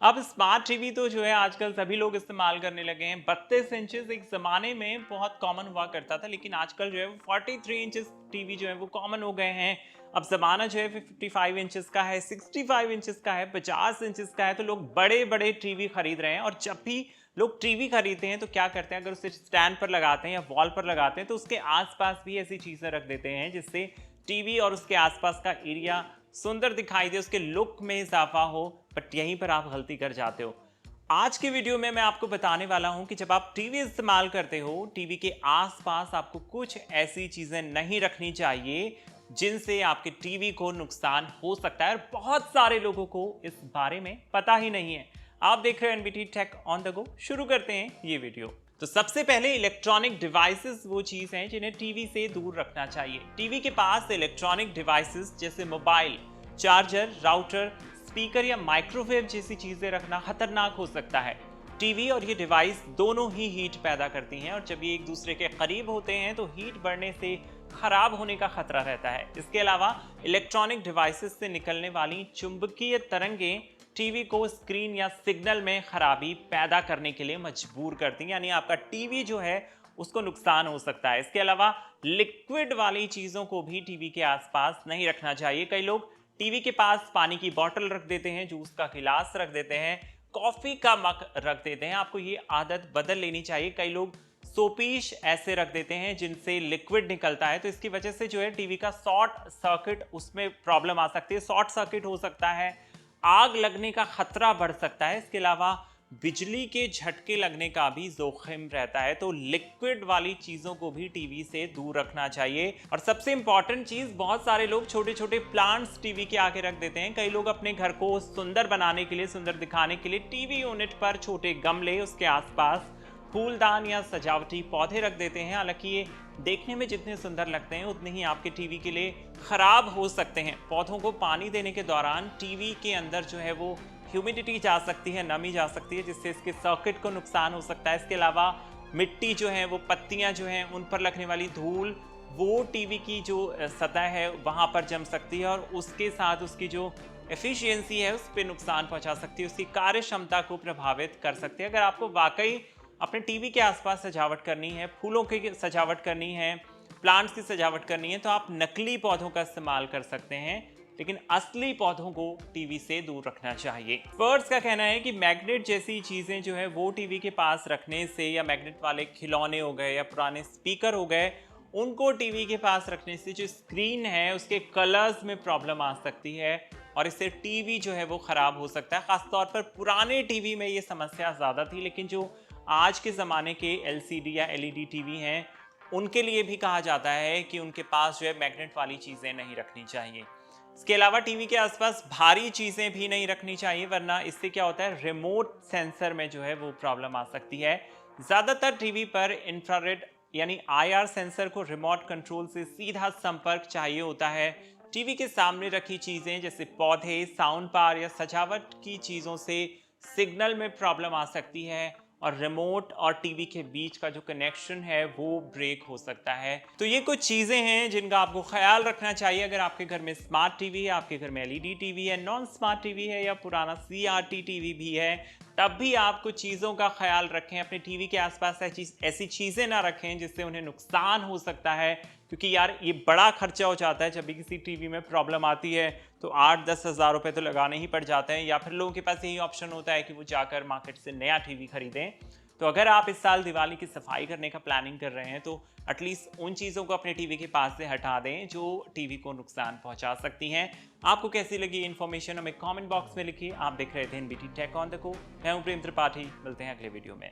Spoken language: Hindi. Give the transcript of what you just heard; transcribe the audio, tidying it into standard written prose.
अब स्मार्ट टीवी तो जो है आजकल सभी लोग इस्तेमाल करने लगे हैं। 32 इंचेस एक ज़माने में बहुत कॉमन हुआ करता था, लेकिन आजकल जो है वो 43 इंचेस टीवी जो है वो कॉमन हो गए हैं। अब ज़माना जो है 55 इंचेस का है, 65 इंचेस का है, 50 इंचेस का है, तो लोग बड़े-बड़े टीवी खरीद रहे हैं। और जब भी लोग टीवी खरीदते हैं तो क्या करते हैं, अगर उसे स्टैंड पर लगाते हैं या वॉल पर लगाते हैं तो उसके आस-पास भी ऐसी चीज़ें रख देते हैं जिससे टीवी और उसके आस-पास का एरिया सुंदर दिखाई दे, उसके लुक में इजाफा हो। बट यहीं पर आप गलती कर जाते हो। आज की वीडियो में मैं आपको बताने वाला हूं कि जब आप टीवी इस्तेमाल करते हो, टीवी के आसपास आपको कुछ ऐसी चीजें नहीं रखनी चाहिए जिनसे आपके टीवी को नुकसान हो सकता है, और बहुत सारे लोगों को इस बारे में पता ही नहीं है। आप देख रहे हैं NBT tech on the go. शुरू करते हैं ये वीडियो। तो सबसे पहले इलेक्ट्रॉनिक डिवाइसेस वो चीज हैं जिन्हें टीवी से दूर रखना चाहिए। टीवी के पास इलेक्ट्रॉनिक डिवाइसेस जैसे मोबाइल, चार्जर, राउटर, स्पीकर या माइक्रोवेव जैसी चीजें रखना खतरनाक हो सकता है। टीवी और ये डिवाइस दोनों ही हीट पैदा करती हैं, और जब ये एक दूसरे के करीब होते हैं तो हीट बढ़ने से खराब होने का खतरा रहता है। इसके अलावा इलेक्ट्रॉनिक डिवाइसेस से निकलने वाली चुंबकीय तरंगें टीवी को स्क्रीन या सिग्नल में खराबी पैदा करने के लिए मजबूर करती हैं, यानी आपका टीवी जो है उसको नुकसान हो सकता है। इसके अलावा लिक्विड वाली चीज़ों को भी टीवी के आसपास नहीं रखना चाहिए। कई लोग टीवी के पास पानी की बोतल रख देते हैं, जूस का गिलास रख देते हैं, कॉफ़ी का मग रख देते हैं। आपको ये आदत बदल लेनी चाहिए। कई लोग सोपीश ऐसे रख देते हैं जिनसे लिक्विड निकलता है, तो इसकी वजह से जो है टीवी का शॉर्ट सर्किट, उसमें प्रॉब्लम आ सकती है। शॉर्ट सर्किट हो सकता है, आग लगने का खतरा बढ़ सकता है। इसके अलावा बिजली के झटके लगने का भी जोखिम रहता है। तो लिक्विड वाली चीज़ों को भी टीवी से दूर रखना चाहिए। और सबसे इंपॉर्टेंट चीज़, बहुत सारे लोग छोटे छोटे प्लांट्स टीवी के आगे रख देते हैं। कई लोग अपने घर को सुंदर बनाने के लिए, सुंदर दिखाने के लिए टीवी यूनिट पर छोटे गमले, उसके आसपास फूलदान या सजावटी पौधे रख देते हैं। हालांकि ये देखने में जितने सुंदर लगते हैं उतने ही आपके टीवी के लिए खराब हो सकते हैं। पौधों को पानी देने के दौरान टीवी के अंदर जो है वो ह्यूमिडिटी जा सकती है, नमी जा सकती है, जिससे इसके सर्किट को नुकसान हो सकता है। इसके अलावा मिट्टी जो है, वो पत्तियां जो हैं, उन पर लगने वाली धूल, वो टीवी की जो सतह है वहां पर जम सकती है, और उसके साथ उसकी जो एफिशिएंसी है उस पर नुकसान पहुंचा सकती है, उसकी कार्य क्षमता को प्रभावित कर सकती है। अगर आपको वाकई अपने टीवी के आसपास सजावट करनी है, फूलों की सजावट करनी है, प्लांट्स की सजावट करनी है, तो आप नकली पौधों का इस्तेमाल कर सकते हैं, लेकिन असली पौधों को टीवी से दूर रखना चाहिए। एक्सपर्ट्स का कहना है कि मैग्नेट जैसी चीजें जो है वो टीवी के पास रखने से, या मैग्नेट वाले खिलौने हो गए या पुराने स्पीकर हो गए, उनको टीवी के पास रखने से जो स्क्रीन है उसके कलर्स में प्रॉब्लम आ सकती है, और इससे टीवी जो है वो खराब हो सकता है। खासतौर पर पुराने टीवी में ये समस्या ज़्यादा थी, लेकिन जो आज के ज़माने के एलसीडी या एलईडी टीवी हैं, उनके लिए भी कहा जाता है कि उनके पास जो है मैग्नेट वाली चीज़ें नहीं रखनी चाहिए। इसके अलावा टीवी के आसपास भारी चीज़ें भी नहीं रखनी चाहिए, वरना इससे क्या होता है, रिमोट सेंसर में जो है वो प्रॉब्लम आ सकती है। ज़्यादातर टीवी पर इंफ्रारेड यानी आईआर सेंसर को रिमोट कंट्रोल से सीधा संपर्क चाहिए होता है। टीवी के सामने रखी चीज़ें जैसे पौधे, साउंड बार या सजावट की चीज़ों से सिग्नल में प्रॉब्लम आ सकती है, और रिमोट और टीवी के बीच का जो कनेक्शन है वो ब्रेक हो सकता है। तो ये कुछ चीज़ें हैं जिनका आपको ख्याल रखना चाहिए। अगर आपके घर में स्मार्ट टीवी है, आपके घर में एलईडी टीवी है, नॉन स्मार्ट टीवी है, या पुराना सीआरटी टीवी भी है, तब भी आप कुछ चीज़ों का ख्याल रखें। अपने टीवी के आसपास ऐसी चीज़ें ना रखें जिससे उन्हें नुकसान हो सकता है, क्योंकि यार ये बड़ा खर्चा हो जाता है। जब भी किसी टीवी में प्रॉब्लम आती है तो 8-10 हज़ार रुपये तो लगाने ही पड़ जाते हैं, या फिर लोगों के पास यही ऑप्शन होता है कि वो जाकर मार्केट से नया टीवी खरीदें। तो अगर आप इस साल दिवाली की सफाई करने का प्लानिंग कर रहे हैं तो एटलीस्ट उन चीज़ों को अपने टीवी के पास से हटा दें जो टीवी को नुकसान पहुंचा सकती हैं। आपको कैसी लगी इन्फॉर्मेशन हमें कमेंट बॉक्स में लिखिए। आप देख रहे थे NBT tech on the go. मैं हूं प्रेम त्रिपाठी, मिलते हैं अगले वीडियो में।